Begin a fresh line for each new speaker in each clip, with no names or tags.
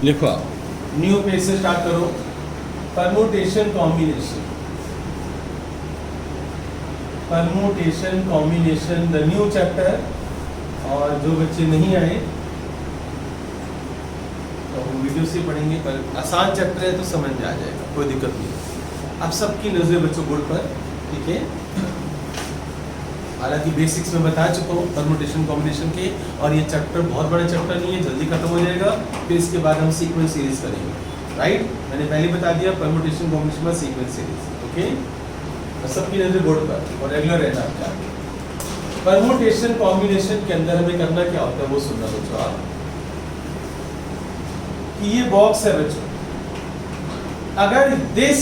लिखो आप, new page से स्टार्ट करो। Permutation combination, permutation combination the new chapter. और जो बच्चे नहीं आए तो हम वीडियो से पढ़ेंगे, पर आसान चैप्टर है तो समझ में आ जाएगा, कोई दिक्कत नहीं। अब सबकी नजरें बच्चों बोर्ड पर, ठीक है। हालांकि बेसिक्स में बता चुका हूँ परमुटेशन कॉम्बिनेशन के, और ये चैप्टर बहुत बड़ा चैप्टर नहीं है, जल्दी खत्म हो जाएगा। फिर इसके बाद हम सीक्वेंस सीरीज करेंगे, राइट। मैंने पहले बता दिया परमुटेशन कॉम्बिनेशन में सीक्वेंस सीरीज, ओके। सबकी नजर बोर्ड पर और रेगुलर रहना आपका। परमुटेशन कॉम्बिनेशन के अंदर हमें करना क्या होता है वो सुनना बच्चों आप, कि ये बॉक्स है बच्चों, अगर this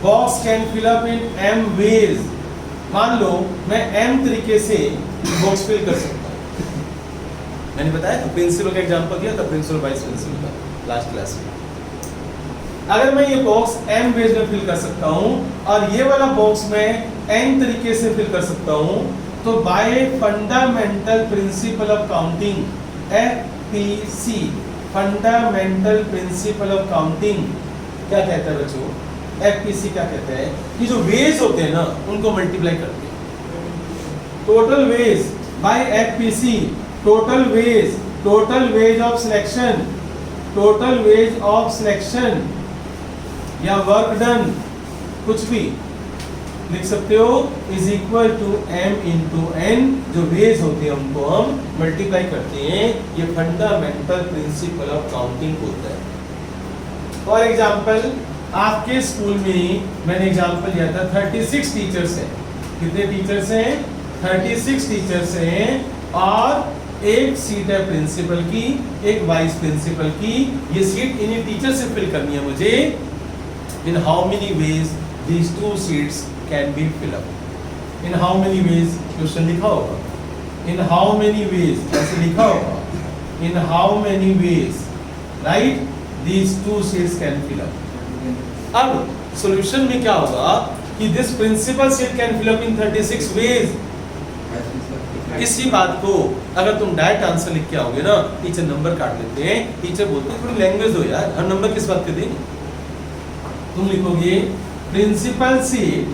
box can fill up in m ways, मान लो मैं m तरीके से बॉक्स फिल कर सकता हूँ। मैंने बताया था पेंसिल का एग्जांपल दिया था, पेंसिल वाइस पेंसिल का लास्ट क्लास में। अगर मैं ये बॉक्स m वेज में फिल कर सकता हूँ और ये वाला बॉक्स मैं n तरीके से फिल कर सकता हूँ, तो bye fundamental principle of counting FPC, fundamental principle of counting क्या कहता है बच्चों? FPC क्या कहता है कि जो वेज होते हैं ना उनको मल्टीप्लाई करते हैं। Total ways by FPC, total ways of selection, total ways of selection या वर्क डन, कुछ भी लिख सकते हो, is equal to m into n। जो वेज होते हैं उनको हम मल्टीप्लाई करते हैं, ये फंडामेंटल प्रिंसिपल ऑफ काउंटिंग होता है। फॉर एग्जाम्पल आपके स्कूल में मैंने एग्जाम्पल लिया था 36 टीचर्स हैं। कितने टीचर्स हैं? 36 टीचर्स हैं, और एक सीट है प्रिंसिपल की, एक वाइस प्रिंसिपल की। ये सीट इन्हीं टीचर से फिल करनी है मुझे। इन how many ways these two seats can be filled up? In how many ways? Question लिखा होगा in how many ways, ऐसे लिखा होगा in how many ways, right? These two seats can fill up. अब solution में क्या होगा कि this principal seat can fill up in 36 ways. इसी बात को अगर तुम डायरेक्ट आंसर लिख के आओगे ना, टीचर नंबर काट लेते हैं। टीचर बोलते हैं थोड़ी लैंग्वेज दो यार, हर नंबर किस बात के देंगे। तुम लिखोगे principal seat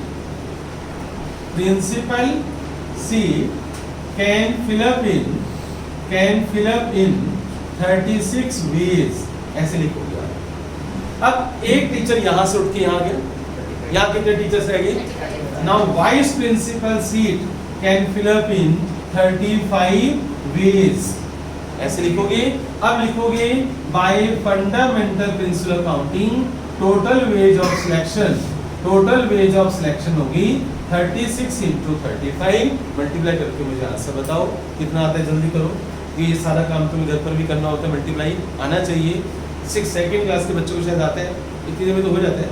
can fill up in 36 ways, ऐसे लिखोगे। अब एक टीचर यहां से उठ के यहां गया, यहां कितने टीचर्स रह गए? Now vice principal seat can fill up in 35 ways, ऐसे लिखोगे। अब लिखोगे by fundamental principle counting, total ways of selection, total ways of selection होगी 36 इंटू 35, मल्टीप्लाई करके मुझे आंसर बताओ कितना आता है, जल्दी करो। ये सारा काम तुम्हें घर पर भी करना होता है, मल्टीप्लाई आना चाहिए। 6 सेकंड क्लास के बच्चों को शायद आता है, इतने में तो हो जाता है।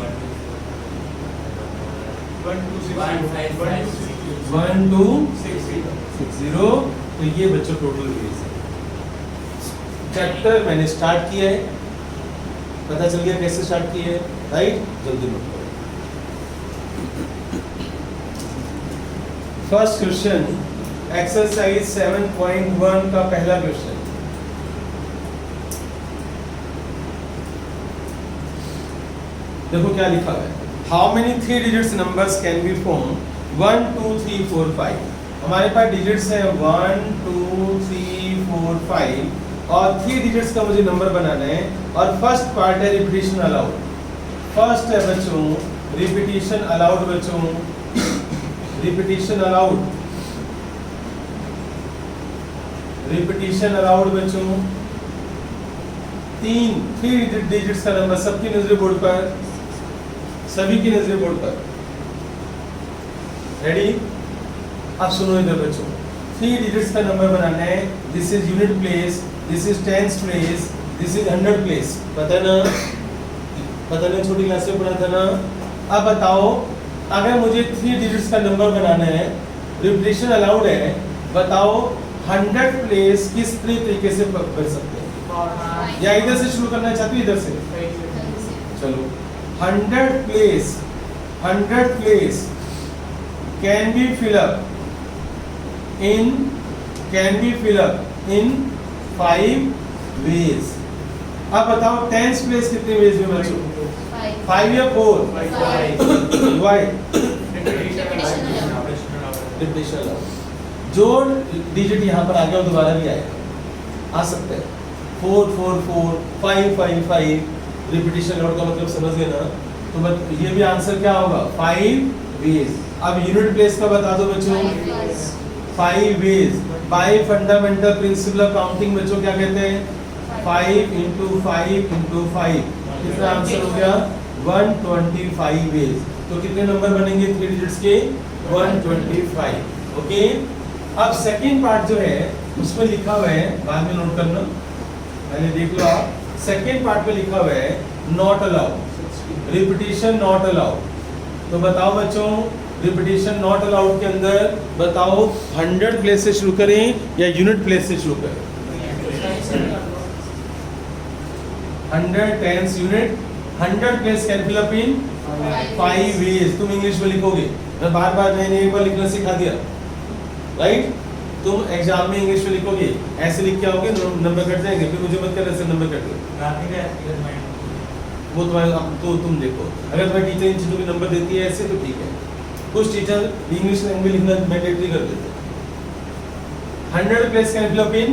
1260, तो ये बच्चों टोटल वेज है। चैप्टर मैंने स्टार्ट किया है, पता चल गया कैसे स्टार्ट किया है, राइट। जल्दी नोट करो। फर्स्ट क्वेश्चन एक्सरसाइज 7.1 का पहला क्वेश्चन। देखो क्या लिखा है, how many 3 digits numbers can be form 1 2 3 4 5। हमारे पास डिजिट्स है 1 2 3 4 5, और 3 डिजिट्स का मुझे नंबर बनाना है। और फर्स्ट पार्ट है रिपीटिशन अलाउड। फर्स्ट है बच्चों रिपीटिशन अलाउड, बच्चों रिपीटिशन अलाउड, रिपीटिशन अलाउड बच्चों। 3 डिजिट्स का नंबर, सबकी नजरें बोर्ड पर, सभी की नजरें बोर्ड पर, रेडी। अब सुनो इधर बच्चों, 3 डिजिट्स का नंबर बनाना है। This is unit place, this is tens place, this is 100 place. पता ना, पता नहीं छोटी क्लास में पढ़ा था ना। अब बताओ, अगर मुझे 3 डिजिट्स का नंबर बनाना है, रिपीटिशन अलाउड है, बताओ 100 प्लेस किस तरीके से कर सकते हैं? या इधर से शुरू करना चाहती हूँ, इधर से चलो। 100 place can be fill up in 5 ways। अब बताओ टेंस प्लेस कितने वेज में बच्चों? 5 या 4? वाई रिपीटिशन जो डिजिट यहाँ पर आ गया वो दोबारा भी आएगा, आ सकता है। 4 4 4 5 5 5 रिपीटिशन लॉट का मतलब समझ गए ना? तो ये भी आंसर क्या होगा? 5 वेज। अब यूनिट प्लेस का बता दो बच्चों। 5 veg by fundamental principle of counting बच्चों क्या कहते हैं? 5 into 5 into 5 कितना आंसर हो गया? 125 वेज। तो कितने नंबर बनेंगे 3 डिजिट्स के? 125। ओके। अब सेकंड पार्ट जो है उसमें लिखा हुआ है, बाद में नोट करना, पहले देख लो आप। सेकंड पार्ट में लिखा हुआ है not allowed, repetition not allowed. तो बताओ बच्चों रिपीटिशन नॉट अलाउड के अंदर बताओ 100 प्लेस से शुरू करें या यूनिट प्लेस से शुरू करें? 100 tens unit 100 place can fill up in 5 ways. तुम इंग्लिश में लिखोगे, मैं बार बार मैंने एक बार लिखना सिखा दिया, राइट? तुम एग्जाम में इंग्लिश में लिखोगे, ऐसे लिख के आओगे, नंबर कट जाएंगे, फिर मुझे मत कर ऐसे नंबर कट गए, वो तुम्हारा तो तुम देखो। अगर तुम्हारी टीचर इन चीज़ों के नंबर देती है ऐसे तो ठीक है, कुछ टीचर इंग्लिश लैंग्वेज लिखना मैंडेटरी कर देते हैं। 100 place can fill up in,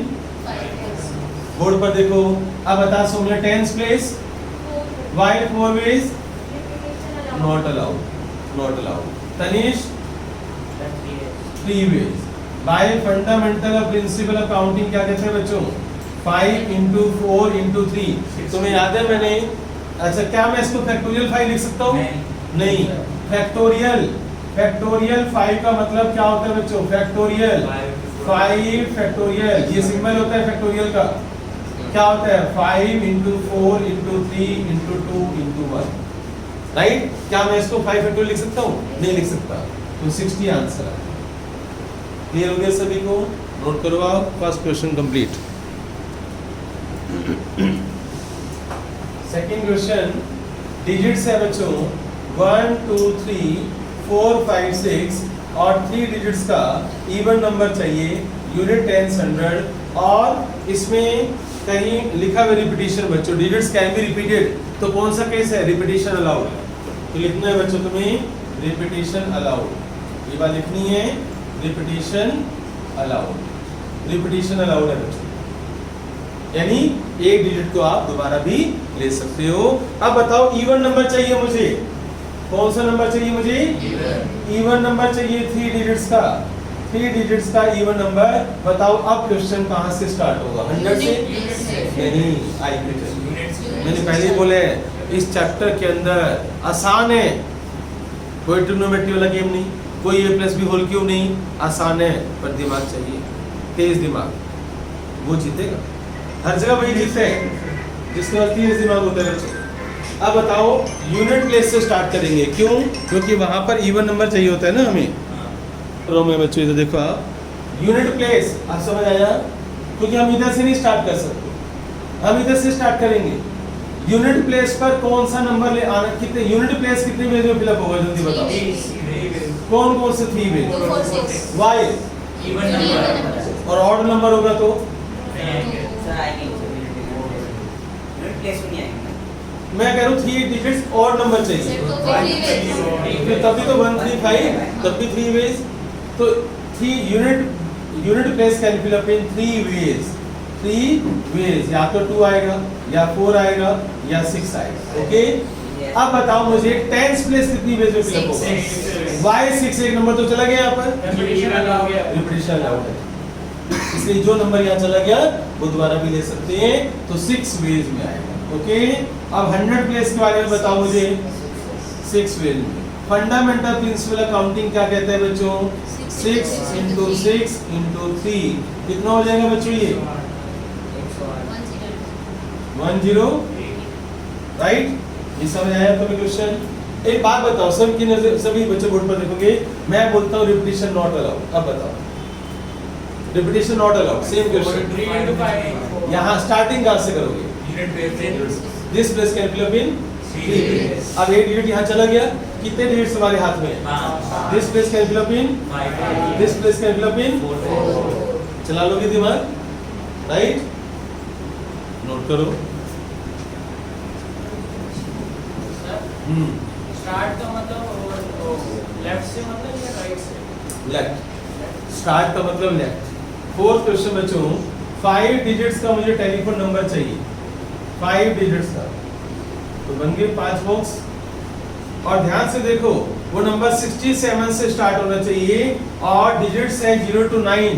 board पर देखो। अब बता सोमला tens place while 4 ways not allowed, not allowed. Tanish 3 ways by fundamental of principle of counting क्या कहते हैं बच्चों? 5 into 4 into 3। तुम्हें याद है मैंने, अच्छा क्या मैं इसको फैक्टोरियल 5 लिख सकता हूँ? नहीं, फैक्टोरियल, फैक्टोरियल 5 का मतलब क्या होता है बच्चों? फैक्टोरियल 5 फैक्टोरियल, ये सिंबल होता है फैक्टोरियल का। क्या होता है? 5 into 4 into 3 into 2 into 1, right? क्या मैं इसको 5 फैक्टोरियल लिख सकता हूँ? नहीं लिख सकता। तो 60 आंसर है। क्लियर हो गया सभी को? नोट करो आप, first question complete. Second question digits है बच्चों 1 2 3 4 5 6 और 3 डिजिट्स का इवन नंबर चाहिए, यूनिट टेंस 100, और इसमें कहीं लिखा हुआ रिपीटिशन बच्चों, डिजिट्स कैन बी रिपीटेड। तो कौन सा केस है? Repetition allowed. तो लिखना है बच्चों तुम्हें रिपीटिशन अलाउड, ये बात लिखनी है, रिपीटिशन अलाउड, रिपीटिशन अलाउड है बच्चों, यानी एक डिजिट को आप दोबारा भी ले सकते हो। अब बताओ इवन नंबर चाहिए मुझे, कौन सा नंबर चाहिए मुझे? इवन नंबर चाहिए 3 डिजिट्स का, 3 डिजिट्स का इवन नंबर। बताओ अब क्वेश्चन कहाँ से स्टार्ट होगा? 100 से? नहीं, मैंने पहले ही बोले इस चैप्टर के अंदर आसान है, कोई ट्रिग्नोमेट्री वाला गेम नहीं, कोई ए प्लस बी होल क्यों नहीं, आसान है, पर दिमाग चाहिए, तेज दिमाग, वो जीतेगा। हर जगह वही जीतते हैं जिसके पास तेज दिमाग होता है बच्चों। अब बताओ यूनिट प्लेस से स्टार्ट करेंगे, क्यों? क्योंकि वहां पर इवन नंबर चाहिए होता है ना हमें। तो मैं बच्चों इधर देखो आप, यूनिट प्लेस आप समझ आया? क्योंकि हम इधर से नहीं स्टार्ट कर सकते, हम इधर से स्टार्ट करेंगे। यूनिट प्लेस पर कौन सा नंबर ले आना, कितने यूनिट प्लेस कितने वेज में फिलअप होगा जल्दी बताओ? कौन कौन से 3 वेज? वाई
इवन नंबर
और ऑड नंबर होगा तो मैं कह रहा हूँ 3 डिजिट्स और नंबर चाहिए, फिर तभी तो 1 3 5, तब भी 3 वेज। तो 3 unit place can fill up in 3 ways, 3 ways, या तो 2 आएगा या 4 आएगा या 6 आएगा। ओके। अब बताओ मुझे टेंस प्लेस कितनी वेज में फिल अप होगा? वाई 6 एक नंबर तो चला गया यहाँ पर, रिपीटिशन अलाउड है, इसलिए जो नंबर यहाँ चला गया वो दोबारा भी ले सकते हैं, तो 6 वेज में आएगा। ओके। अब 100 प्लेस के बारे में बताओ मुझे, 6 वेज में। फंडामेंटल प्रिंसिपल ऑफ काउंटिंग क्या कहते हैं बच्चों? 6 into 6 into 3 कितना हो जाएगा बच्चों? ये 10, राइट? ये समझ आया तुम्हें क्वेश्चन? एक बात बताओ, सबकी नजर, सभी बच्चे बोर्ड पर देखोगे, मैं बोलता हूँ रिपीटिशन नॉट अलाउड। अब बताओ repetition not allowed, same question. यहाँ स्टार्टिंग कहाँ से करोगे? This place can fill up in 3 ways. अब एक डिजिट यहाँ चला गया, कितने डिजिट्स हमारे हाथ में है? This place can fill up in, this place can fill up in, चला लोगे दिमाग, राइट? नोट करो।
स्टार्ट का मतलब लेफ्ट से मतलब या राइट से?
लेफ्ट। स्टार्ट का मतलब लेफ्ट। फोर्थ क्वेश्चन बच्चों, 5 डिजिट्स का मुझे टेलीफोन नंबर चाहिए, 5 डिजिट्स का। तो बन गए 5 बॉक्स। और ध्यान से देखो, वो नंबर 67 से स्टार्ट होना चाहिए और डिजिट्स है 0 to 9।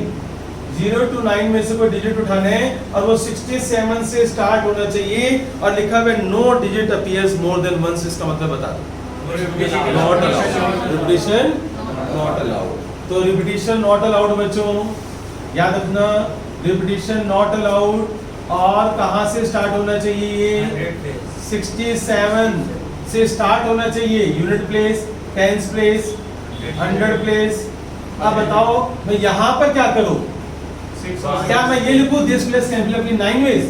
0 to 9 में से कोई डिजिट उठाना है और वो 67 से स्टार्ट होना चाहिए और लिखा हुआ है no digit appears more than once. इसका मतलब बता दो। Not allowed. Repetition not allowed. तो रिपीटिशन नॉट अलाउड बच्चों याद रखना, रिपीटिशन नॉट अलाउड। और कहां से स्टार्ट होना चाहिए? 67 से स्टार्ट होना चाहिए। Unit place, tens place, 100 place. अब बताओ मैं यहाँ पर क्या करूं? क्या मैं ये लिखूं this place can be in 9 ways?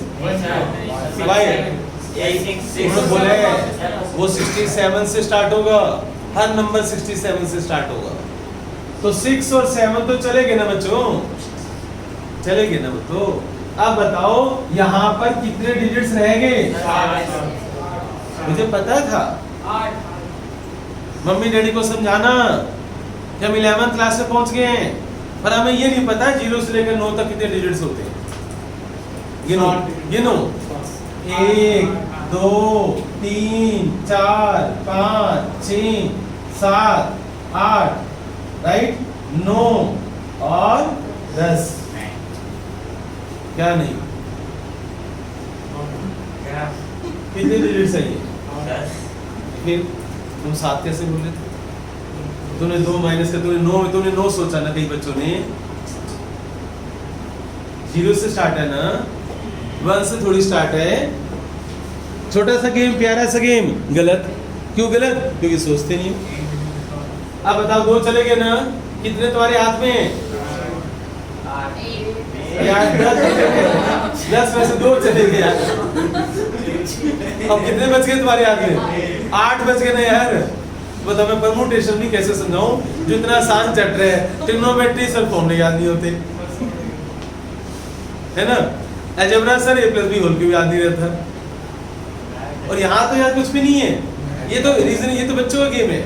बोले वो 67 से स्टार्ट होगा, हर नंबर 67 से स्टार्ट होगा। तो 6 और 7 तो चलेंगे ना बच्चों, चलेंगे ना बच्चों। अब बताओ यहाँ पर कितने डिजिट्स रहेंगे? मुझे पता था।
8।
मम्मी डैडी को समझाना कि हम 11th क्लास में पहुंच गए हैं, पर हमें ये नहीं पता 0 से लेकर 9 तक कितने डिजिट्स होते हैं। गिनो 1 2 3 4 5 6 7 8 राइट, 9 और 10। क्या नहीं? कितने डिजिट्स है ये? फिर तुम 7 कैसे बोल रहे थे? तूने 2 माइनस का तूने 9 सोचा ना। कई बच्चों ने 0 से स्टार्ट है ना, 1 से थोड़ी स्टार्ट है। छोटा सा गेम, प्यारा सा गेम। गलत। क्यों गलत? क्योंकि सोचते नहीं। अब बताओ 2 चले गए ना, कितने तुम्हारे हाथ में है? 10 में से 2 चले गए यार। अब कितने बच गए तुम्हारे हाथ में? 8 बच गए ना यार। बताओ मैं परमुटेशन भी कैसे समझाऊं जो इतना आसान चट रहे हैं। ट्रिग्नोमेट्री सर फॉर्मूले याद नहीं होते, है ना। Algebra sir a+b whole cube याद नहीं रहता। और यहाँ तो यार कुछ भी नहीं है। ये तो रीजन, ये तो बच्चों का गेम है।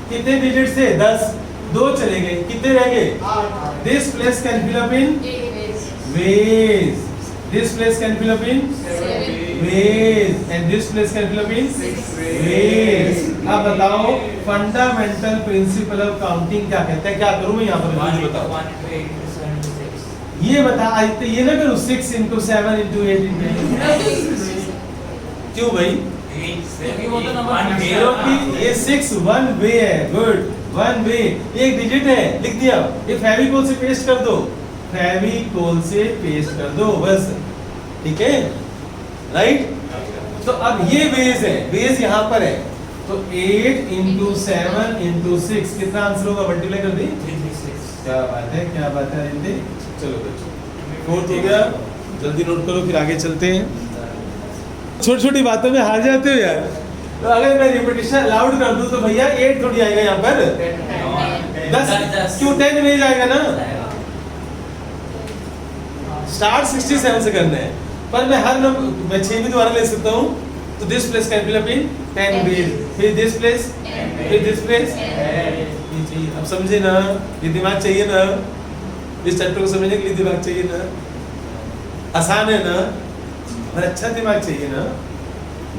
कितने डिजिट्स थे? 10। 2 चले गए, कितने रह गए? This place can fill up in ways. This place can fill up in ways and this place can fill up in ways. अब बताओ फंडामेंटल प्रिंसिपल ऑफ काउंटिंग क्या कहते हैं? क्या करूं मैं यहाँ पर? मुझे बताओ। ये बता, ये ना करूं 6 into 7 into 8 into 8। क्यों भाई? ये 6 1 वे है। गुड, 1 वे। एक डिजिट है, लिख दिया। ये फेविकोल से पेस्ट कर दो, फेविकोल से पेस्ट कर दो बस। ठीक है, राइट। तो अब ये बेस है, बेस यहाँ पर है। तो 8 into 7 into 6 कितना आंसर होगा? मल्टीप्लाई कर दी। क्या बात है, क्या बात है रिंदे। चलो बच्चों, 4th हो गया। जल्दी नोट करो, फिर आगे चलते हैं। छोटी छोटी बातों में हार जाते हो यार। तो अगर मैं रिपीटिशन अलाउड कर दूं तो भैया 8 थोड़ी आएगा यहाँ पर, 10 क्यों? 10 में जाएगा ना। स्टार्ट 67 से करना है, पर मैं हर नंबर मैं 6 भी दोबारा ले सकता हूँ। तो this place can fill up in 10 ways, फिर दिस प्लेस, फिर दिस प्लेस। ये चाहिए, अब समझे ना? ये दिमाग चाहिए ना, इस चैप्टर को समझने के लिए दिमाग चाहिए ना। आसान है ना, पर अच्छा दिमाग चाहिए ना।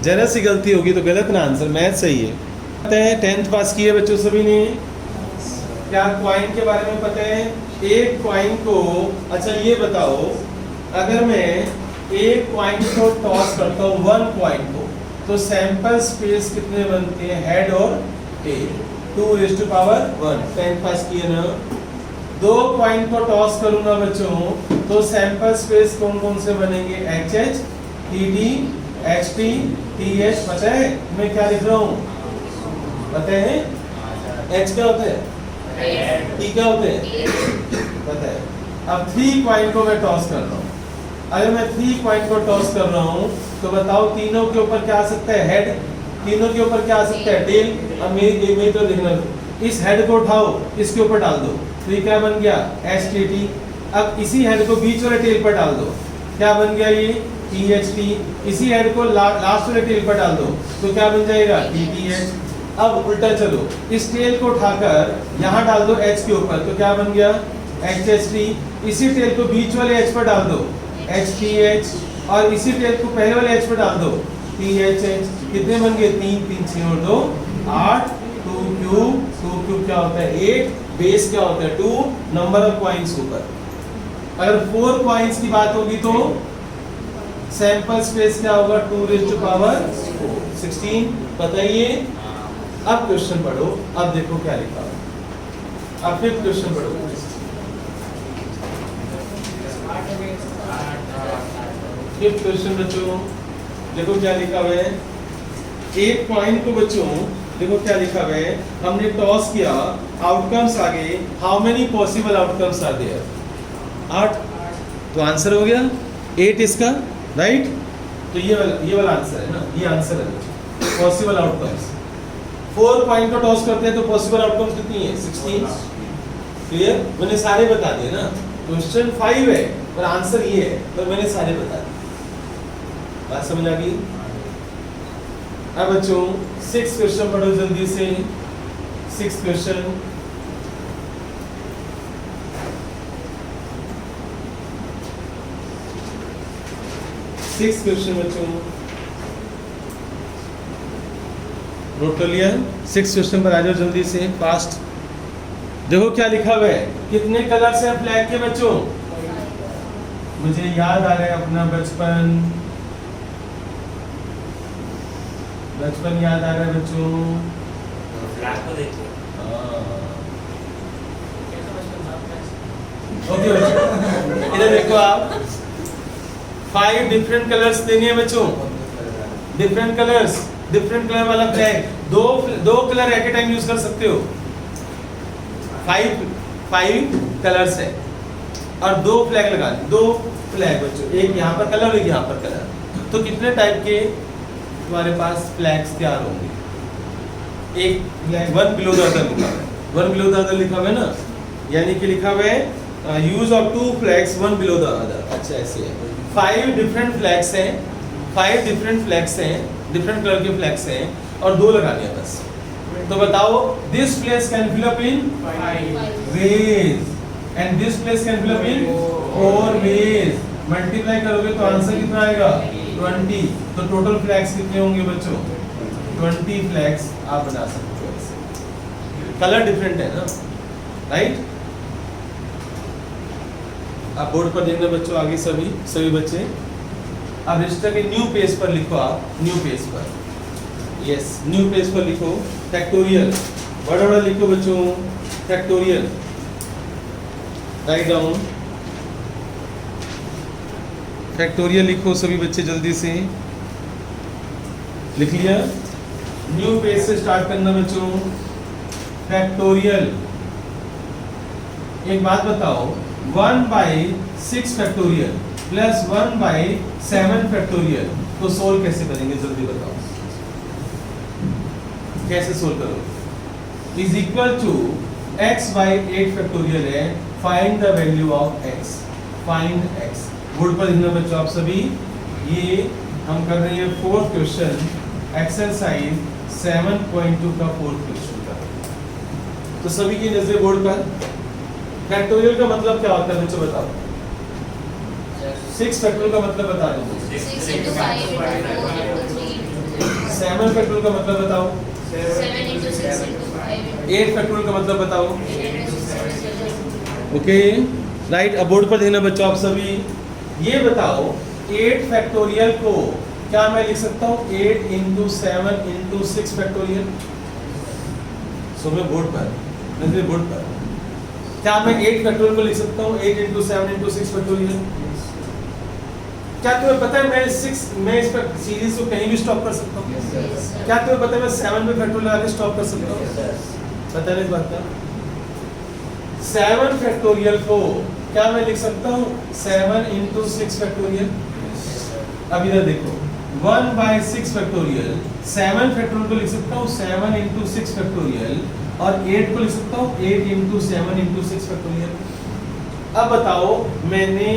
जरा सी गलती होगी तो गलत ना आंसर। मैथ सही है। 10th पास किए बच्चों सभी ने? क्या कॉइन के बारे में पता है? एक कॉइन को, अच्छा ये बताओ, अगर मैं एक कॉइन को टॉस करता हूँ 1 कॉइन को, तो सैंपल स्पेस कितने बनते हैं? हेड और टेल, 2⁻1। 10 पास किए ना। 2 कॉइन को टॉस करूंगा बच्चों, तो सैंपल स्पेस कौन कौन से बनेंगे? HH, TD, HT, TH। पता है मैं क्या लिख रहा हूँ? पता है? H क्या होता है? T क्या होते हैं? पता है। अब 3 कॉइन को मैं टॉस कर रहा हूँ। अगर मैं 3 कॉइन को टॉस कर रहा हूँ तो बताओ तीनों के ऊपर क्या आ सकता है? हेड। तीनों के ऊपर क्या आ सकता है? टेल। अब मेरी तो लिखना, इस हेड को उठाओ, इसके ऊपर डाल दो, तो ये क्या बन गया? HTT। अब इसी हेड को बीच वाले टेल पर डाल दो, क्या बन गया ये THT। इसी हेड को लास्ट वाले टेल पर डाल दो तो क्या बन जाएगा TTH। अब उल्टा चलो, इस टेल को उठाकर यहाँ डाल दो H के ऊपर तो क्या बन गया HHT। इसी टेल को बीच वाले H पर डाल दो HTH, और इसी टेल को पहले वाले H पर डाल दो THH। कितने बन गए 3 3 6 और 2 8। 2 क्यूब क्या होता है 8, बेस क्या होता है 2, नंबर ऑफ कॉइंस ऊपर। अगर 4 कॉइंस की बात होगी तो सैंपल स्पेस क्या होगा 2 रेज़ टू पावर 16। बताइए। अब क्वेश्चन पढ़ो, अब देखो क्या लिखा है। अब फिर क्वेश्चन पढ़ो। फिफ्थ क्वेश्चन बच्चों देखो क्या लिखा हुआ है। एक पॉइंट को बच्चों देखो क्या लिखा हुआ है, हमने टॉस किया, आउटकम्स आ गए, how many possible outcomes are there 8। तो आंसर हो गया 8 इसका, राइट। तो ये वाला आंसर है ना, ये आंसर है पॉसिबल आउटकम्स। 4 पॉइंट को टॉस करते हैं तो पॉसिबल आउटकम्स कितनी है 16। क्लियर, मैंने सारे बता दिए ना। क्वेश्चन 5 है पर आंसर ये है, तो मैंने सारे बता दिए। बात समझ आ गई। अब बच्चों 6 क्वेश्चन पढ़ो जल्दी से। 6 क्वेश्चन। बच्चों नोट कर लिया। 6 क्वेश्चन पर आ जाओ जल्दी से, फास्ट। देखो क्या लिखा हुआ है, कितने कलर्स हैं फ्लैग के बच्चों। मुझे याद आ रहा है अपना बचपन याद आ रहा है बच्चों।
फ्लैग को देखिए।
ओके बच्चों, इधर देखो आप 5 डिफरेंट कलर्स देने हैं बच्चों। डिफरेंट कलर वाला फ्लैग, दो colour at a time use कर सकते हो। 5 कलर्स है और 2 फ्लैग लगा, 2 फ्लैग बच्चों, एक यहाँ पर कलर एक यहाँ पर कलर। तो कितने टाइप के तुम्हारे पास फ्लैग्स तैयार होंगे। एक फ्लैग 1 बिलो द अदर लिखा है, 1 बिलो द अदर लिखा हुआ है ना, यानी कि लिखा हुआ है use of 2 flags 1 below the other. अच्छा ऐसे है। 5 डिफरेंट फ्लैग्स हैं, 5 डिफरेंट फ्लैग्स हैं, डिफरेंट कलर के फ्लैग्स हैं और 2 लगाने हैं बस। तो बताओ, this place can fill up in 5 ways and this place can fill up in 4 ways. Multiply करोगे तो आंसर कितना आएगा 20। तो टोटल फ्लैग्स कितने होंगे बच्चों 20 फ्लैग्स आप बना सकते हो ऐसे। कलर डिफरेंट है ना, राइट। आप बोर्ड पर देखना बच्चों, आगे सभी बच्चे। अब रजिस्टर के न्यू पेज पर लिखो, आप न्यू पेज पर, यस न्यू पेज पर लिखो फैक्टोरियल, बड़ा लिखो बच्चों फैक्टोरियल, राइट डाउन फैक्टोरियल लिखो सभी बच्चे जल्दी से। लिख लिया। न्यू पेज से स्टार्ट करना बच्चों फैक्टोरियल। एक बात बताओ, 1/6 फैक्टोरियल प्लस 1/7 फैक्टोरियल को सोल्व कैसे करेंगे जल्दी बताओ, कैसे सोल्व करोगे। Is equal to x/8 factorial है, find the value of x, find x। Board पर लिखना बच्चों आप सभी। ये हम कर रहे हैं 4th क्वेश्चन, एक्सरसाइज 7.2 का 4th क्वेश्चन का। तो सभी की नजर बोर्ड पर। फैक्टोरियल का मतलब क्या होता है बच्चों बताओ। 6 फैक्टोरियल का मतलब बता दो। 7 फैक्टोरियल का मतलब बताओ। 8 फैक्टोरियल का मतलब बताओ। Okay right. अब बोर्ड पर देखना बच्चों आप सभी। ये बताओ 8 फैक्टोरियल को क्या मैं लिख सकता हूँ 8 × 7 × 6 फैक्टोरियल। सो मैं बोर्ड पर क्या मैं 8 फैक्टोरियल को लिख सकता हूँ 8 × 7 × 6 फैक्टोरियल। क्या तुम्हें पता है मैं इस पर सीरीज को कहीं भी स्टॉप कर सकता हूँ। क्या तुम्हें पता है मैं 7 में फैक्टोरियल लगा के स्टॉप कर सकता हूँ। पता नहीं इस बात का। 7 फैक्टोरियल को क्या मैं लिख सकता हूँ 7 × 6 फैक्टोरियल। अब इधर देखो 1/6 फैक्टोरियल, 7 फैक्टोरियल को लिख सकता हूँ 7 × 6 फैक्टोरियल और 8 को लिख सकता हूँ 8 × 7 × 6 फैक्टोरियल। अब बताओ मैंने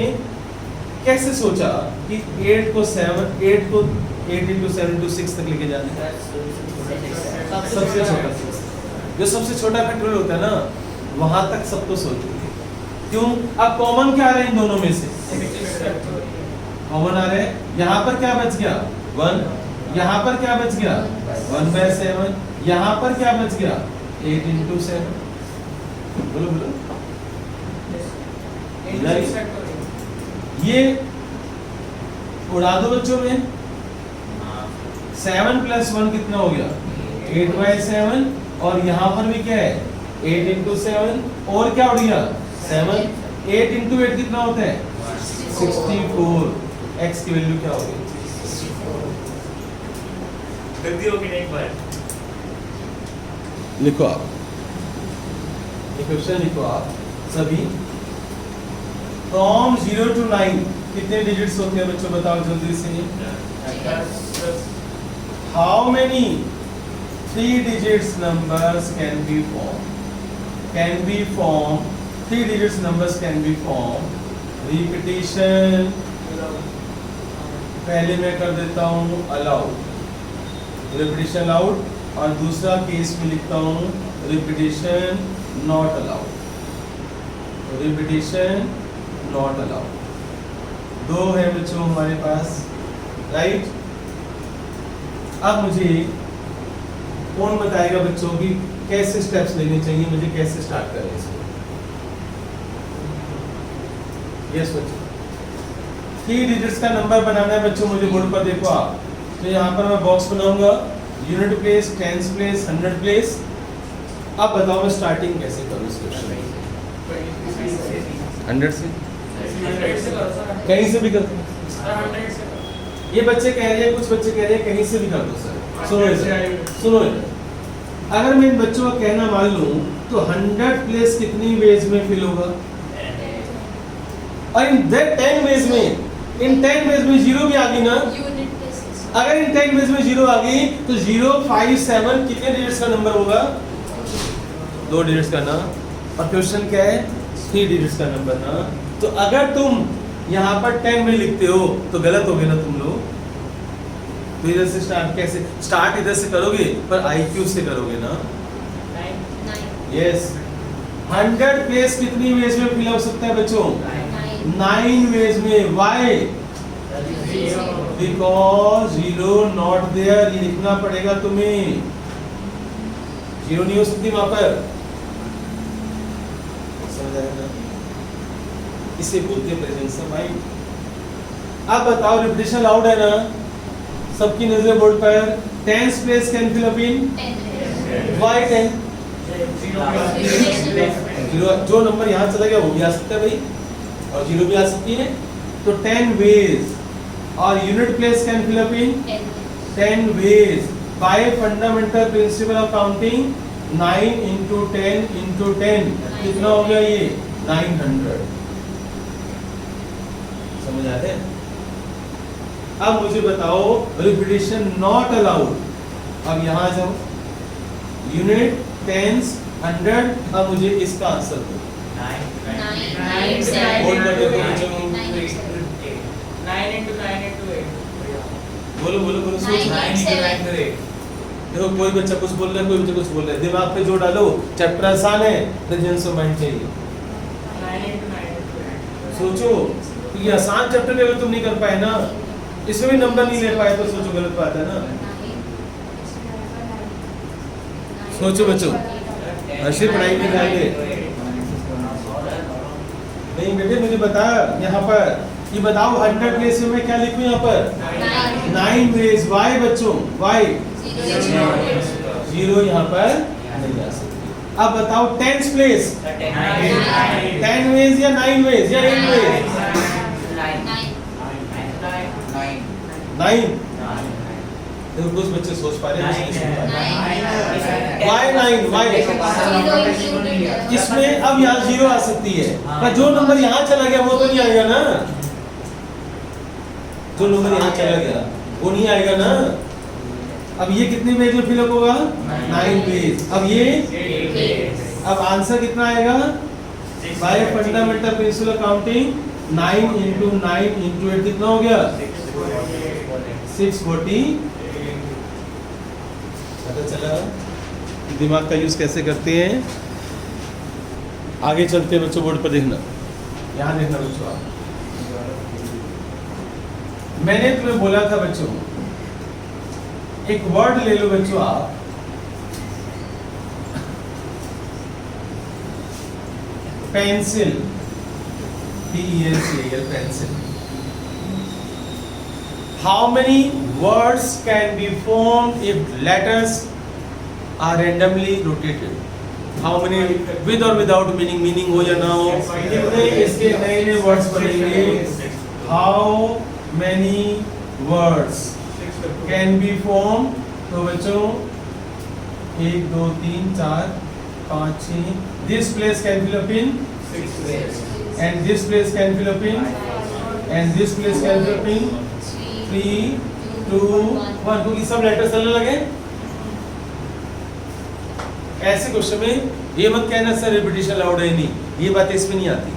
कैसे सोचा कि 8 को 8 into 7 into 6 तक लेके जाना है? सबसे छोटा जो सबसे छोटा फैक्टोरियल होता है ना वहां तक सब तो सोचेंगे। क्यों? अब कॉमन क्या आ रहा है इन दोनों में से? कॉमन आ रहे हैं। यहाँ पर क्या बच गया? 1। यहाँ पर क्या बच गया? 1/7। यहाँ पर क्या बच गया? 8 into 7। बोलो बोलो। ये उड़ा दो बच्चों में। 7 + 1 कितना हो गया? 8/7। और यहाँ पर भी क्या है? 8 into 7। और क्या उड़ गया? 7। 8 into 8 कितना होता है? 64। x की वैल्यू क्या होगी? लिखो आप क्वेश्चन लिखो आप सभी। फ्रॉम 0 to 9 कितने डिजिट्स होते हैं बच्चों? बताओ जल्दी से। How many 3 digits numbers can be formed? 3 digits numbers can be formed. Repetition पहले मैं कर देता हूँ allowed, repetition allowed, और दूसरा केस में लिखता हूँ repetition not allowed, repetition not allowed। 2 है बच्चों हमारे पास, राइट। अब मुझे कौन बताएगा बच्चों की कैसे स्टेप्स लेने चाहिए, मुझे कैसे स्टार्ट करें इसको? यस बच्चों, 3 डिजिट्स का नंबर बनाना है बच्चों मुझे। बोर्ड पर देखो आप, तो यहाँ पर मैं बॉक्स बनाऊंगा, unit place, tens place, 100 place. अब बताओ मैं स्टार्टिंग कैसे करूँ इस क्वेश्चन में? 100 से, कहीं से भी कर दो। ये बच्चे कह रहे हैं, कुछ बच्चे कह रहे हैं कहीं से भी कर दो सर। सुनो इधर, अगर मैं इन बच्चों का कहना मान लूं तो 100 प्लेस कितनी वेज में फिल होगा? और इन 10 वेज में 0 भी आ गई ना। अगर इन 10 वेज में 0 आ गई तो 0, 5, 7 कितने डिजिट्स का नंबर होगा? 2 डिजिट्स का ना। और क्वेश्चन क्या है? 3 डिजिट्स का नंबर ना। तो अगर तुम यहाँ पर 10 में लिखते हो तो गलत हो गए ना तुम लोग। तो इधर से स्टार्ट कैसे? स्टार्ट इधर से करोगे पर IQ से करोगे ना। यस, 100 प्लेस कितनी वेज में फिल हो सकता है बच्चों? 9 वेज में। वाई? बिकॉज 0 नॉट देयर, ये लिखना पड़ेगा तुम्हें। 0 नहीं हो सकती वहां पर, समझ आया ना? इसे बोलते हैं प्रेजेंस ऑफ माइंड। अब बताओ रिपीटेशन अलाउड है ना सबकी नजर बोर्ड पर? Tens place can fill up in 10। 10 जो नंबर यहाँ चला गया वो भी आ सकता है भाई, और 0 भी आ सकती है। तो 10 वेज। और unit place can fill up in 10 ways by fundamental principle of counting. 9 into 10 into 10 कितना हो गया ये? 900। समझ आ रहे हैं? अब मुझे बताओ रिपीटेशन नॉट अलाउड। अब यहाँ जाओ, यूनिट, टेंस, 100। अब मुझे इसका आंसर दो।
9 into 9 into 8।
बोलो बोलो बोलो, सोचो।
9 into 9 into 8।
देखो कोई बच्चा कुछ बोल रहा है, कोई बच्चा कुछ बोल रहा है, दिमाग पे जोर डालो। चैप्टर आसान है, प्रेजेंस ऑफ माइंड चाहिए।
9 into 9 into 8।
सोचो, ये आसान चैप्टर लेवल तुम नहीं कर पाए ना, इसमें भी नंबर नहीं ले पाए तो सोचो गलत बात है ना। सोचो बच्चों, हर्षित पढ़ाई में ध्यान दे। नहीं बेटे मुझे बता, यहाँ पर ये बताओ 100 प्लेस में क्या लिखूं? यहाँ पर 9 वेज। वाई बच्चों? वाई 0 यहाँ पर नहीं आ सकती। अब बताओ टेंस प्लेस 10 वेज या 9 वेज या 8 वेज? 9। देखो कुछ बच्चे सोच पा रहे हैं, वाई 9, वाई इसमें अब यहाँ 0 आ सकती है, पर जो नंबर यहाँ चला गया वो तो नहीं आएगा ना। जो नंबर यहाँ चला गया वो नहीं आएगा ना। अब ये कितने पेज में फिलअप होगा? 9 पेज। अब ये, अब आंसर कितना आएगा? Bye fundamental principle of counting 9 into 8 कितना हो गया? 640। पता चला दिमाग का यूज कैसे करते हैं। आगे चलते हैं बच्चों, बोर्ड पर देखना, यहाँ देखना बच्चों। आप मैंने तुम्हें बोला था बच्चों, एक वर्ड ले लो बच्चों आप, pencil, PENCIL, pencil. How many words can be formed if letters are randomly rotated? How many with or without meaning? Meaning हो या ना हो, कितने इसके नए नए words बनेंगे? How many words can be formed? तो बच्चों 1 2 3 4 5 6, this place can fill up in 6, and this place can fill up in, and this place can fill up in 3 2 1, क्योंकि सब लेटर्स चलने लगे। ऐसे क्वेश्चन में ये मत कहना सर रिपीटिशन अलाउड है, नहीं, ये बातें इसमें नहीं आती,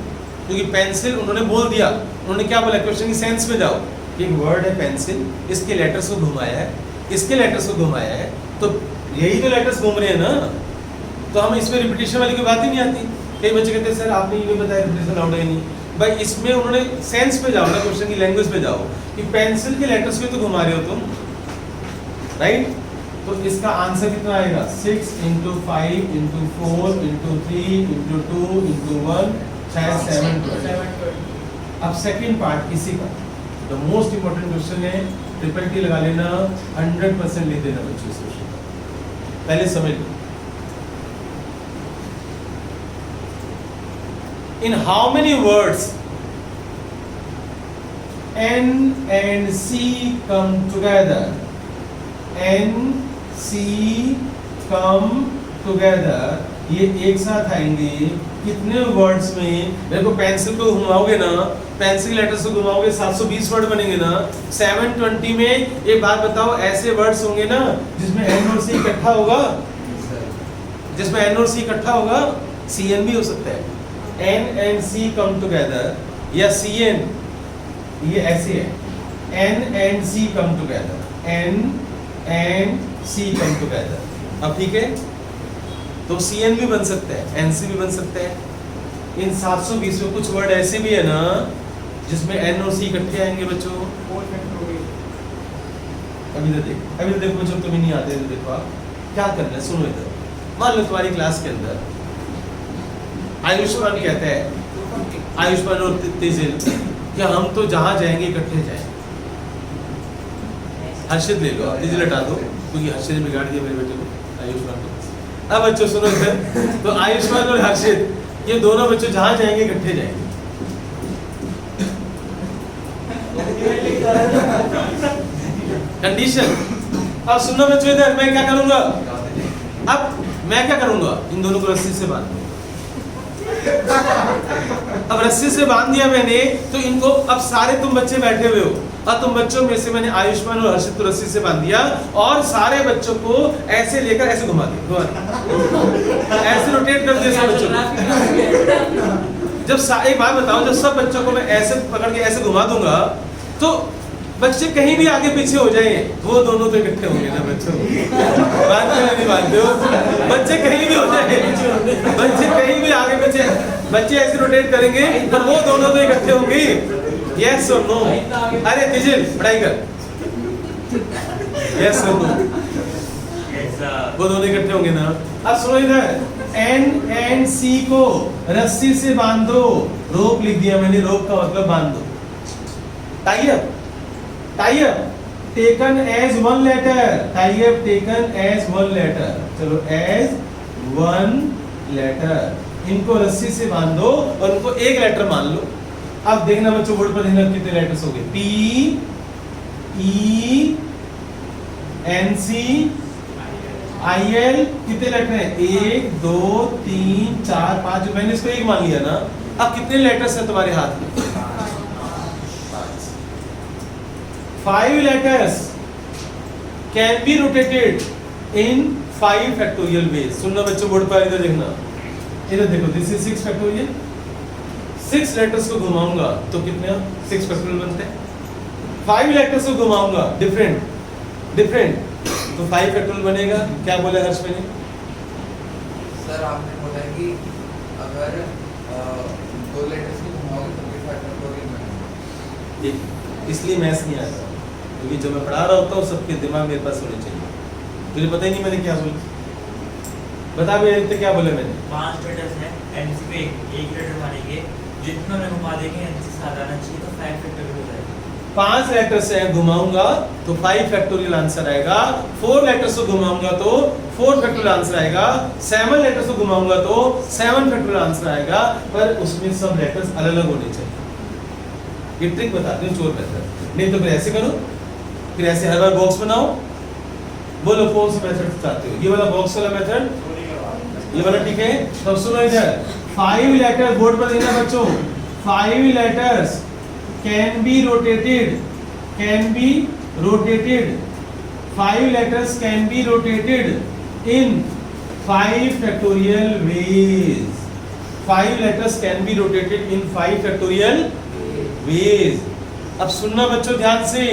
क्योंकि पेंसिल उन्होंने बोल दिया। उन्होंने क्या बोला? क्वेश्चन की सेंस में जाओ। एक वर्ड है पेंसिल, इसके लेटर्स को घुमाया है, इसके लेटर्स को घुमाया है, तो यही तो लेटर्स घूम रहे हैं ना, तो हम इसमें रिपीटिशन वाली कोई बात ही नहीं आती। कई बच्चे कहते हैं सर आपने ये बताया रिपीटिशन अलाउड है नहीं, भाई इसमें उन्होंने सेंस पे जाओ ना, क्वेश्चन की लैंग्वेज पे जाओ कि पेंसिल के लेटर्स को तो घुमा रहे हो तुम, राइट? तो इसका आंसर कितना आएगा? 6 into 5 into 4 into 3 into 2 into 1, 7। अब सेकंड पार्ट इसी का, द मोस्ट इंपॉर्टेंट क्वेश्चन है, ट्रिपल टी लगा लेना, 100% लिख देना बच्चों इस क्वेश्चन का। पहले समझ लो, in how many words N and C come together? N C come together, ये एक साथ आएंगे कितने वर्ड्स में? देखो पेंसिल को घुमाओगे ना, पेंसिल लेटर्स को घुमाओगे 720 वर्ड बनेंगे ना। 720 में एक बात बताओ, ऐसे वर्ड्स होंगे ना जिसमें N और C इकट्ठा होगा, जिसमें N और C इकट्ठा होगा, CN भी हो सकता है। N and C come together, या CN, ये ऐसे है, N and C come together, N and C come together। अब ठीक है, तो CN भी बन सकता है, NC भी बन सकता है। इन 720 में कुछ वर्ड ऐसे भी है ना जिसमें N और C इकट्ठे आएंगे बच्चों। अभी तो देखो बच्चों, तुम्हें नहीं आते तो देखो आप क्या करना है, सुनो इधर। मान लो तुम्हारी क्लास के अंदर आयुष्मान कहता है, आयुष्मान और तेजिल कि हम तो जहाँ जाएंगे इकट्ठे जाएंगे। हर्षित ले लो, तेजिल हटा दो, क्योंकि हर्षित ने बिगाड़ दिया मेरे बेटे को, आयुष्मान को। अब बच्चों सुनो इधर, तो आयुष्मान और हर्षित ये दोनों बच्चों जहाँ जाएंगे इकट्ठे जाएंगे। कंडीशन। अब सुनो बच्चों इधर, मैं क्या करूंगा? अब मैं क्या करूंगा? इन दोनों को रस्सी से बांध। अब रस्सी से बांध दिया मैंने, तो इनको, अब सारे तुम बच्चे बैठे हुए हो, और तुम बच्चों में से मैंने आयुष्मान और हर्षित को रस्सी से बांध दिया, और सारे बच्चों को ऐसे लेकर ऐसे घुमा दिया, ऐसे रोटेट कर दिया सब बच्चों को। जब एक बात बताओ, जब सब बच्चों को मैं ऐसे पकड़ के ऐसे घुमा दूंगा, तो बच्चे कहीं भी आगे पीछे हो जाएंगे, वो दोनों तो इकट्ठे होंगे ना बच्चों। बात नहीं मानते हो, बच्चे कहीं भी हो जाए, बच्चे कहीं भी आगे पीछे, बच्चे ऐसे रोटेट करेंगे पर वो दोनों तो इकट्ठे होंगे। यस और नो? अरे तेजिल पढ़ाई कर, यस और नो? वो दोनों इकट्ठे होंगे ना। अब सुनो इधर, N and C को रस्सी से बांधो, रोप लिख दिया मैंने, रोप का मतलब बांध दो। Tie up taken as one letter, tie up taken as one letter, चलो एज वन लेटर। इनको रस्सी से बांधो और उनको एक लेटर मान लो। अब देखना बच्चों, बोर्ड पर देखना कितने लेटर्स हो गए। P E N C I L, कितने लेटर हैं? 1 2 3 4 5, मैंने इसको एक मान लिया ना। अब कितने लेटर्स हैं तुम्हारे हाथ में? 5 letters can be rotated in 5 factorial ways। सुनना बच्चों, बोर्ड पर इधर देखना, इधर देखो, this is 6 factorial, 6 लेटर्स को घुमाऊंगा तो कितने 6 फैक्टोरियल बनते हैं। 5 लेटर्स को घुमाऊंगा डिफरेंट तो 5 फैक्टोरियल बनेगा। क्या बोले हर्ष मैंने?
सर आपने बोला कि अगर 2 लेटर्स को घुमाओगे तो भी फैक्टोरियल बनेगा।
इसलिए मैथ्स नहीं आता क्योंकि जब मैं पढ़ा रहा होता हूँ सबके दिमाग मेरे पास होने चाहिए। तुझे पता ही नहीं मैंने क्या बोला, बता भी तो क्या बोले मैंने?
5 लेटर्स है, एनसी पे एक लेटर मानेंगे, जितना में घुमा देंगे एनसी साधारण चाहिए तो 5 फैक्टोरियल हो जाएगा।
5 लेटर्स है घुमाऊंगा तो 5 फैक्टोरियल आंसर आएगा। 4 लेटर्स को घुमाऊंगा तो 4 फैक्टोरियल आंसर आएगा। 7 लेटर्स को घुमाऊंगा तो 7 फैक्टोरियल आंसर आएगा। पर उसमें सब लेटर्स अलग अलग होने चाहिए। ये ट्रिक बताते हैं चोर मेथड। नहीं तो फिर ऐसे करो, फिर ऐसे हर बार बॉक्स बनाओ। बोलो कौन सा मेथड चाहते हो? ये वाला बॉक्स वाला मेथड, ये वाला ठीक है। तो सुनो इधर 5 लेटर्स बोर्ड पर देना बच्चों। 5 letters can be rotated 5 letters can be rotated in 5 factorial ways. 5 letters can be rotated in 5 factorial ways. अब सुनना बच्चों ध्यान से,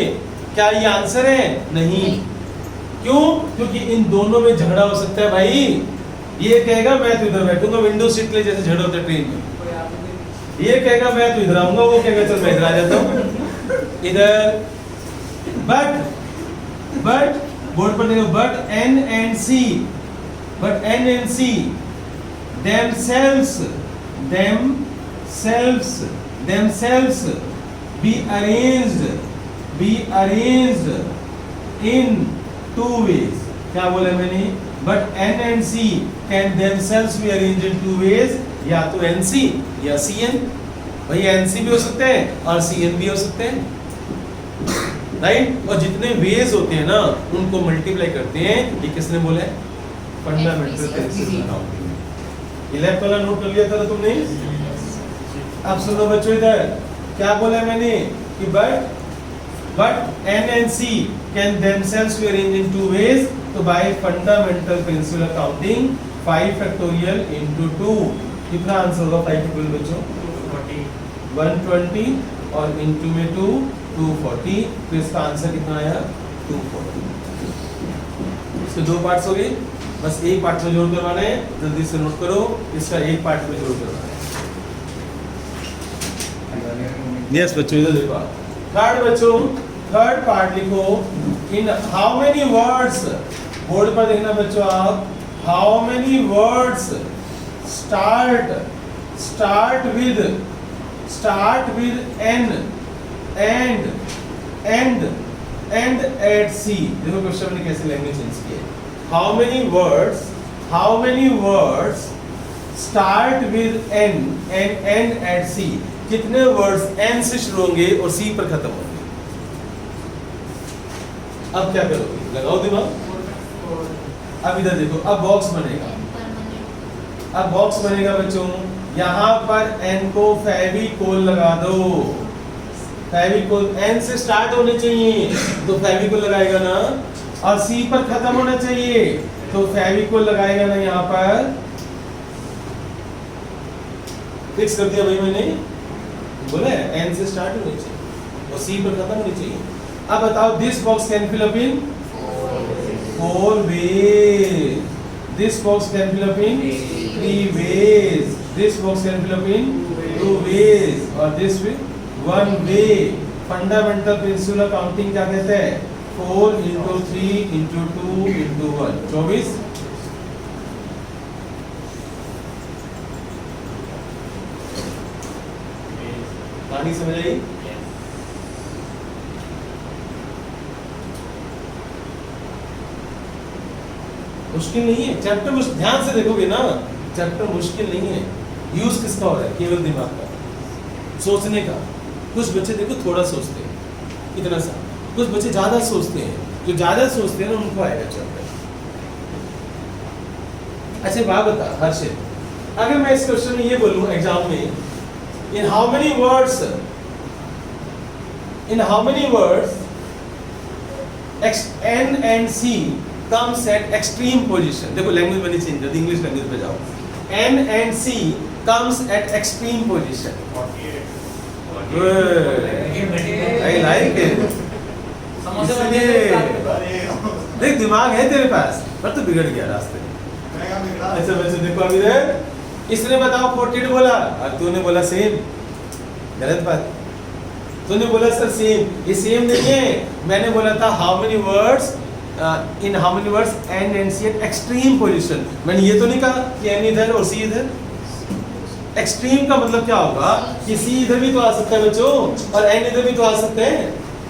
क्या ये आंसर है? नहीं। क्यों? क्योंकि इन दोनों में झगड़ा हो सकता है भाई। ये कहेगा मैं तो इधर बैठूंगा विंडो सीट ले, जैसे झगड़ा होता है ट्रेन में। ये कहेगा मैं तो इधर आऊंगा, वो कहेगा चल मैं इधर आ जाता हूँ इधर। बट बोर्ड पर देखो, but N and C themselves be arranged in 2 ways. क्या बोला मैंने? But N and C can themselves be arranged in 2 ways. या तो NC या CN। भाई NC भी हो सकते हैं और CN भी हो सकते हैं, राइट। और जितने वेज होते हैं ना उनको मल्टीप्लाई करते हैं। ये किसने बोला है? Fundamental principle accounting. 11th वाला नोट कर लिया था ना तुमने? अब सुनो बच्चों इधर क्या बोला है मैंने कि but N and C can themselves be arranged in 2 ways. तो by fundamental principle accounting 5 factorial into 2 कितना आंसर होगा? 5 फैक्टोरियल बच्चों 120 और into में 240। तो इसका आंसर कितना आया? 240। इसके 2 पार्ट्स हो गए, बस एक पार्ट में जोड़ करवाना है। जल्दी से नोट करो, इसका एक पार्ट में जोड़ करवाना है। यस बच्चों इधर देखो। थर्ड पार्ट लिखो। इन हाउ मेनी वर्ड्स, बोर्ड पर देखना बच्चों आप, how many words start with N and at C। देखो क्वेश्चन ने कैसे लैंग्वेज चेंज की है। How many words start with N and end at C? कितने वर्ड्स N से शुरू होंगे और C पर खत्म होंगे? अब क्या करोगे? लगाओ दिमाग। अब इधर देखो, अब बॉक्स बनेगा। अब बॉक्स बनेगा बच्चों, यहाँ पर N को फेविकोल लगा दो। फेविकोल N से स्टार्ट होने चाहिए तो फेविकोल लगाएगा ना, और C पर खत्म होना चाहिए तो फेविकोल लगाएगा ना। यहाँ पर फिक्स कर दिया भाई मैंने, बोला है N से स्टार्ट होने चाहिए और C पर खत्म होनी चाहिए। अब बताओ, this box can fill up in 4 ways. This box can fill up in 3 ways. This box can fill up in 2 ways और this with 1 way. Fundamental principle accounting क्या कहते हैं? 4 into 3 into 2 into 1 24। कहानी समझ आई? मुश्किल नहीं है चैप्टर, ध्यान से देखोगे ना चैप्टर मुश्किल नहीं है। यूज किसका हो रहा है? केवल दिमाग का, सोचने का। कुछ बच्चे देखो थोड़ा सोचते हैं, इतना सा। कुछ बच्चे ज्यादा सोचते हैं, जो ज्यादा सोचते हैं ना उनको आएगा चैप्टर। अच्छा बात बता हर्षित, अगर मैं इस क्वेश्चन में ये बोलूं एग्जाम में, इन how many words N and C comes at extreme position। देखो लैंग्वेज बनी चेंज, इंग्लिश लैंग्वेज पे जाओ। N and C comes at extreme position. Good. I like it.
समोसे
इसलिए देख दिमाग है तेरे पास पर तू बिगड़ गया रास्ते में। अच्छा वैसे देखो अभी देख इसने बताओ 48 बोला और तूने बोला सेम, गलत बात। तूने बोला सर सेम, ये सेम नहीं है। मैंने बोला था how many words in how many words N and C at extreme position. मैंने ये तो नहीं कहा कि एन इधर और सी इधर। एक्सट्रीम का मतलब क्या होगा कि सी इधर भी तो आ सकता है बच्चों और एन इधर भी तो आ सकते हैं।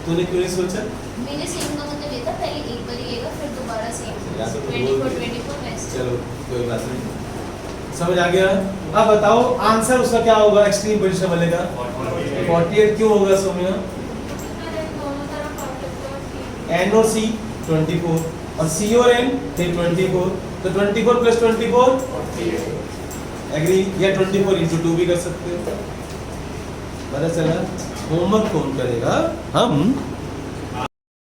तूने क्यों नहीं सोचा?
मैंने सेम का मतलब ये था पहले एक बार लिएगा फिर दोबारा सेम
या तो
24 वैसे।
चलो कोई बात नहीं, समझ आ गया। अब बताओ आंसर उसका क्या होगा एक्सट्रीम पोजीशन वाले का? 48 क्यों होगा सौम्या? एन और सी 24 और सी और एन फिर 24, तो 24 प्लस 24 एग्री, या 24 इंटू 2 भी कर सकते हो। पता चला? होमवर्क कौन करेगा? हम